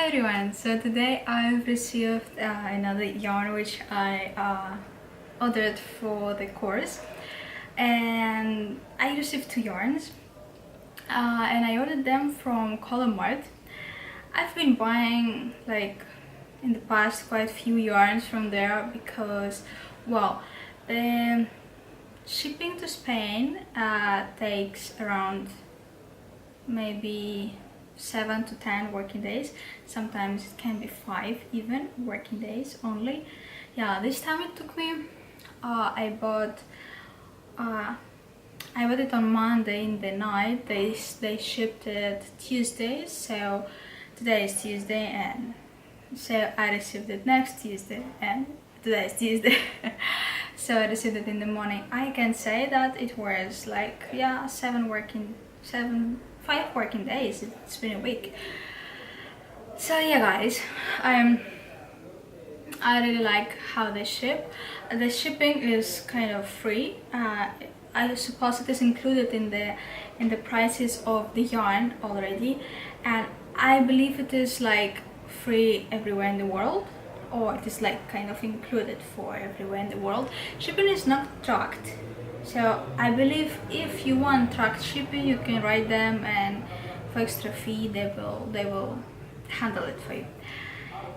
Hi everyone, so today I've received another yarn which I ordered for the course, and I received two yarns and I ordered them from Colourmart. I've been buying like in the past quite a few yarns from there because, well, the shipping to Spain takes around maybe 7 to 10 working days. Sometimes it can be 5 even working days only. Yeah, this time it took me I bought it on Monday in the night. They shipped it Tuesday, so today is Tuesday, and so I received it next Tuesday, and today is Tuesday. So I received it in the morning. I can say that it was like, yeah, 5 working days. It's been a week. So yeah guys, I really like how they ship. The shipping is kind of free. I suppose it is included in the prices of the yarn already, and I believe it is like free everywhere in the world, or it is like kind of included for everywhere in the world. Shipping is not tracked, so I believe if you want tracked shipping, you can write them, and for extra fee they will handle it for you.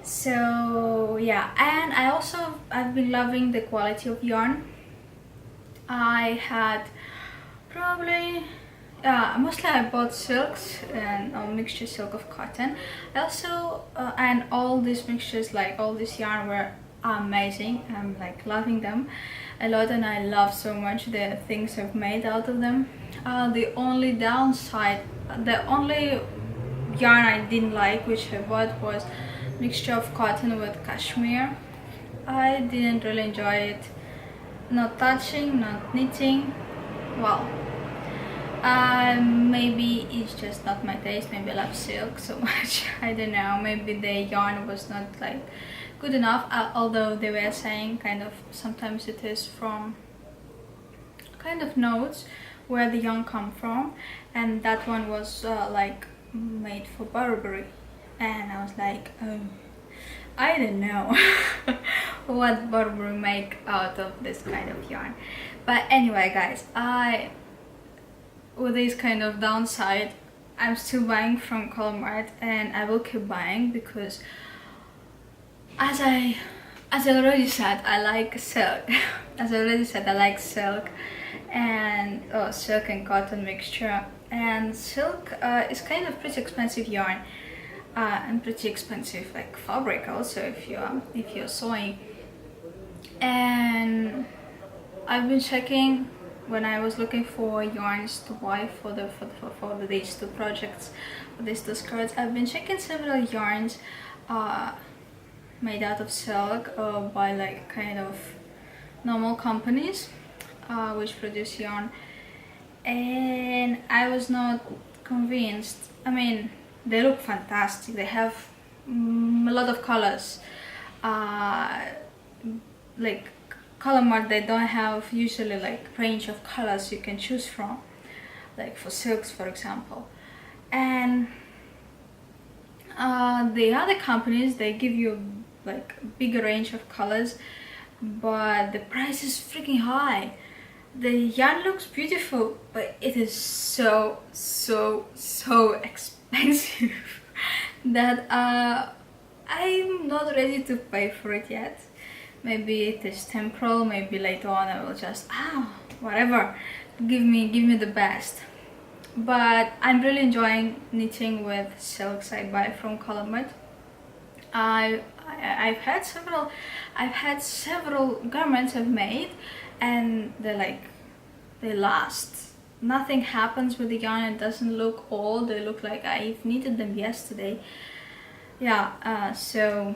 So yeah, and I've been loving the quality of yarn. I had probably mostly I bought silks and a mixture silk of cotton. I also and all these mixtures, like all this yarn, were amazing. I'm like loving them a lot, and I love so much the things I've made out of them. The only downside, the only yarn I didn't like, which I bought, was mixture of cotton with cashmere. I didn't really enjoy it. Not touching, not knitting. Well, maybe it's just not my taste. Maybe I love silk so much. I don't know. Maybe the yarn was not like good enough. Although they were saying kind of sometimes it is from kind of notes where the yarn come from, and that one was like made for Burberry, and I was like, oh, I don't know what Burberry make out of this kind of yarn. But anyway guys, with this kind of downside, I'm still buying from Colourmart, and I will keep buying because as I already said, I like silk. As I already said, I like silk and silk and cotton mixture. And silk is kind of pretty expensive yarn, and pretty expensive like fabric also if you're sewing. And I've been checking when I was looking for yarns to buy for these two projects, for these two skirts. I've been checking several yarns made out of silk by like kind of normal companies which produce yarn, and I was not convinced. I mean, they look fantastic. They have a lot of colors. Like Colourmart, they don't have usually like range of colors you can choose from, like for silks for example. And the other companies, they give you like bigger range of colors, but the price is freaking high. The yarn looks beautiful, but it is so expensive that I'm not ready to pay for it yet. Maybe it is temporal. Maybe later on I will just whatever, give me the best. But I'm really enjoying knitting with silks I buy from Colourmart. I've had several garments I've made, and they last. Nothing happens with the yarn. It doesn't look old. They look like I've knitted them yesterday. Yeah, so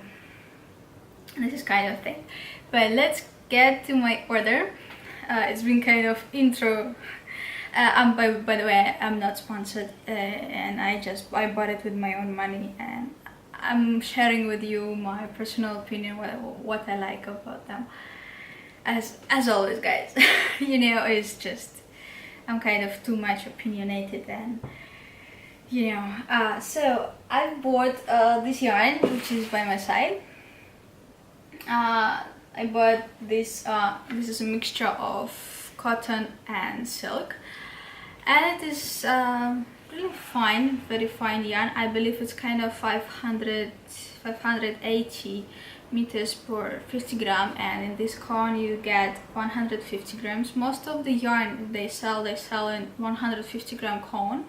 this is kind of thing. But let's get to my order. It's been kind of intro. By the way, I'm not sponsored, and I bought it with my own money, and I'm sharing with you my personal opinion, what I like about them. As always guys, you know, it's just I'm kind of too much opinionated, and So I bought this yarn, which is by my side. I bought this. This is a mixture of cotton and silk, and it is really fine, very fine yarn. I believe it's kind of 580 meters per 50 gram, and in this cone you get 150 grams. Most of the yarn they sell in 150 gram cone,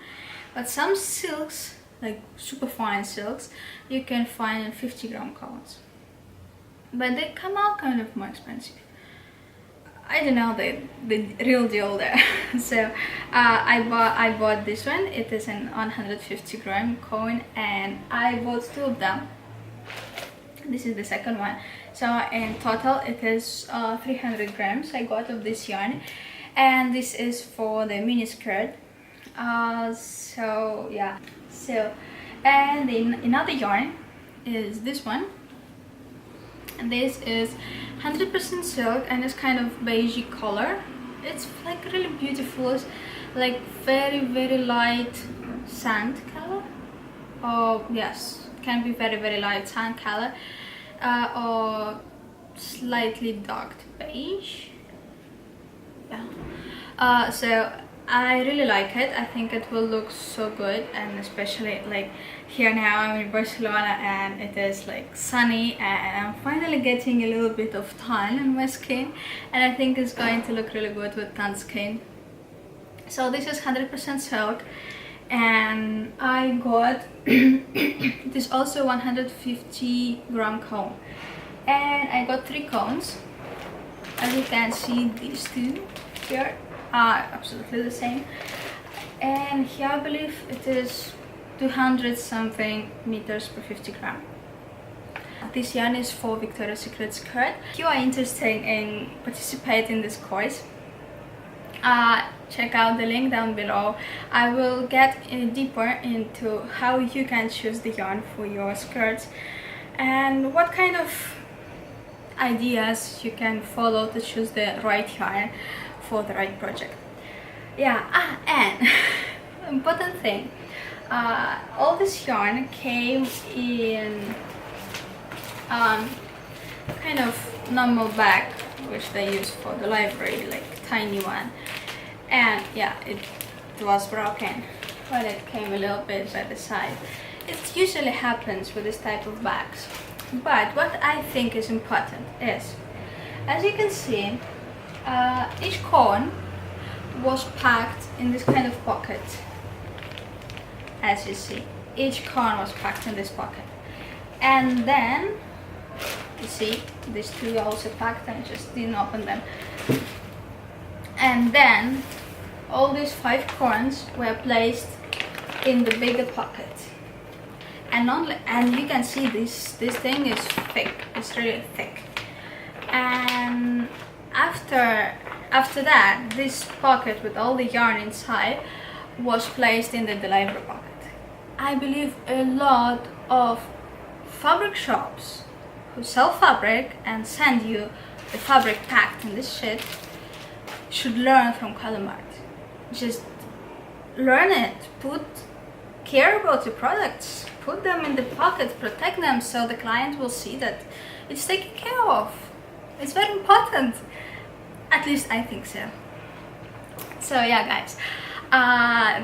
but some silks, like super fine silks, you can find in 50 gram cones, but they come out kind of more expensive. I don't know the real deal there. So I bought this one. It is an 150 gram coin, and I bought 2 of them. This is the second one. So in total it is 300 grams I got of this yarn, and this is for the mini skirt. So yeah. So, and then another yarn is this one, and this is 100% silk, and it's kind of beigey color. It's like really beautiful. It's like very light sand color. Oh yes, can be very light sand color, or slightly dark beige. Yeah. So I really like it. I think it will look so good, and especially like here now I'm in Barcelona and it is like sunny, and I'm finally getting a little bit of tan on my skin, and I think it's going to look really good with tan skin. So this is 100% silk, and I got it is also 150 gram cone, and I got 3 cones. As you can see, these 2 here are absolutely the same, and here I believe it is 200 something meters per 50 gram. This yarn is for Victoria's Secret skirt. If you are interested in participating in this course, check out the link down below. I will get deeper into how you can choose the yarn for your skirts and what kind of ideas you can follow to choose the right yarn for the right project. Yeah. And important thing, all this yarn came in kind of normal bag, which they use for the library, like tiny one, and yeah, it was broken when it came a little bit by the side. It usually happens with this type of bags, but what I think is important is, as you can see, each cone was packed in this kind of pocket. As you see, each cone was packed in this pocket, and then you see these 2 are also packed, and I just didn't open them. And then all these 5 cones were placed in the bigger pocket, and you can see this thing is thick. It's really thick. And after that, this pocket with all the yarn inside was placed in the delivery pocket. I believe a lot of fabric shops who sell fabric and send you the fabric packed in this shit should learn from Colourmart. Just learn it. Care about your products. Put them in the pocket, protect them, so the client will see that it's taken care of. It's very important. At least I think so. So yeah, guys,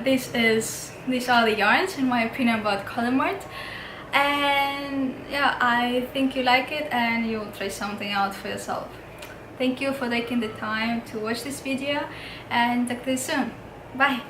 these are the yarns in my opinion about Colourmart, and yeah, I think you like it and you'll try something out for yourself. Thank you for taking the time to watch this video, and talk to you soon. Bye.